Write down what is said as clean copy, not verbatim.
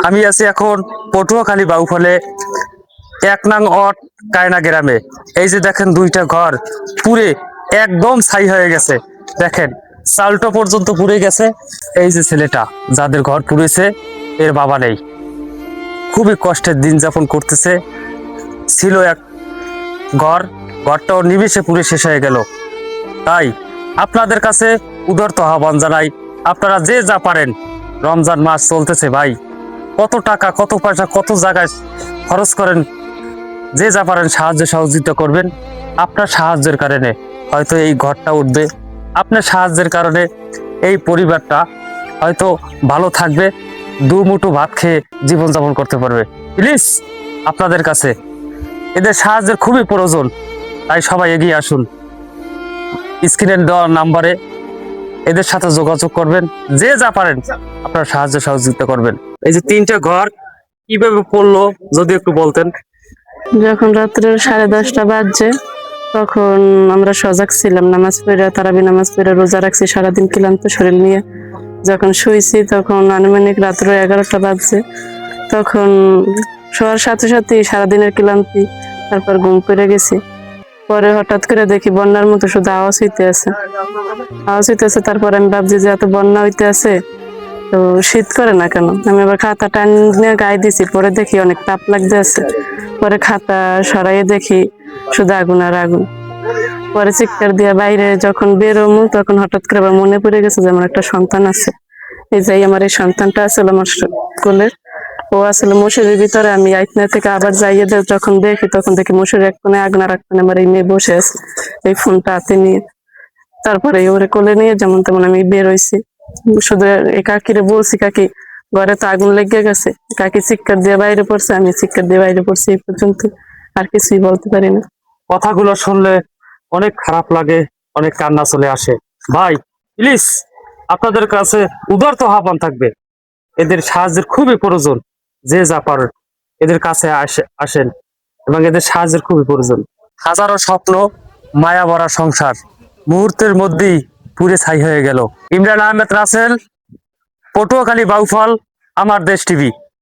আমি আছি এখন পটুয়াখালী বাউফলে ১ নং ওয়ার্ড কায়না গ্রামে। এই যে দেখেন দুইটা ঘর পুরে একদম ছাই হয়ে গেছে। দেখেন চালটা পর্যন্ত পুড়ে গেছে। এই যে ছেলেটা যাদের ঘর পুড়েছে এর বাবা নেই, খুবই কষ্টের দিন যাপন করতেছে। ছিল এক ঘর, ঘরটাও নিমেষে পুড়ে শেষ হয়ে গেল। তাই আপনাদের কাছে উদারত আহ্বান জানাই, আপনারা যে যা পারেন, রমজান মাস চলতেছে ভাই, কত টাকা কত পয়সা কত জায়গায় খরচ করেন, যে যা পারেন সাহায্য সহযোগিতা করবেন। আপনার সাহায্যের কারণে হয়তো এই ঘরটা উঠবে, আপনার সাহায্যের কারণে এই পরিবারটা হয়তো ভালো থাকবে, দুমুঠো ভাত খেয়ে জীবনযাপন করতে পারবে। প্লিজ আপনাদের কাছে এদের সাহায্যের খুবই প্রয়োজন, তাই সবাই এগিয়ে আসুন। স্ক্রিনের দেওয়া নাম্বারে এদের সাথে যোগাযোগ করবেন, যে যা পারেন আপনারা সাহায্য সহযোগিতা করবেন। এই যে 3টে ঘর কিভাবে পড়লো যদি একটু বলতেন। যখন রাত্রে 10:30 বাজছে তখন আমরা সজাগ ছিলাম, নামাজ পড়ে তারাবি নামাজ পড়ে রোজা রাখছি সারাদিন ক্লান্ত শরীর নিয়ে। যখন শুয়েছি তখন আনুমানিক রাত্র 11টা বাজছে। তখন শোয়ার সাথে সাথে সারাদিনের ক্লান্তি, তারপর ঘুম পড়ে গেছি। পরে হঠাৎ করে দেখি বন্যার মতো শুধু আওয়াজ হইতে আছে। তারপর আমি ভাবছি যে এত বন্যা হইতে আছে, তো শীত করে না কেন। আমি আবার খাতা টান নিয়ে গায়ে দিছি, পরে দেখি অনেক তাপ লাগতে আছে। পরে খাতা সরাইয়ে দেখি শুধু আগুন আর আগুন। পরে চিৎকার দিয়ে বাইরে যখন বেরোমু তখন হঠাৎ করে আবার মনে পড়ে গেছে যে আমার একটা সন্তান আছে। এই যে আমার এই সন্তানটা আসলে আমার কোলের, ও আসলে মশারির ভিতরে। আমি আইতনা থেকে আবার যাইয়ে যখন দেখি তখন দেখি মশারির এক কোণে আগুন আর এক কোণে আমার এই মেয়ে বসে আছে এই ফোনটা হাতে নিয়ে। তারপরে ওরে কোলে নিয়ে যেমন তেমন আমি বের হইছি। শুধু এই কাকিরে বলছি, কাকি ঘরে তো আগুন লেগে গেছে। কাকি চিৎকার দিয়ে বাইরে পড়ছে, আমি চিৎকার দিয়ে বাইরে পড়ছি। এই পর্যন্ত, আর কিছুই বলতে পারি না। কথাগুলো শুনলে অনেক খারাপ লাগে, অনেক কান্না চলে আসে। ভাই প্লিজ আপনাদের কাছে উদারত আহ্বান থাকবে, এদের সাহায্যের খুবই প্রয়োজন। যে যা পারেন এদের কাছে আসেন এবং এদের সাহায্যের খুবই প্রয়োজন। হাজারো স্বপ্ন, মায়া ভরা সংসার মুহূর্তের মধ্যেই পুড়ে ছাই হয়ে গেল। ইমরান আহমেদ রাসেল, পটুয়াখালী বাউফল, আমার দেশ টিভি।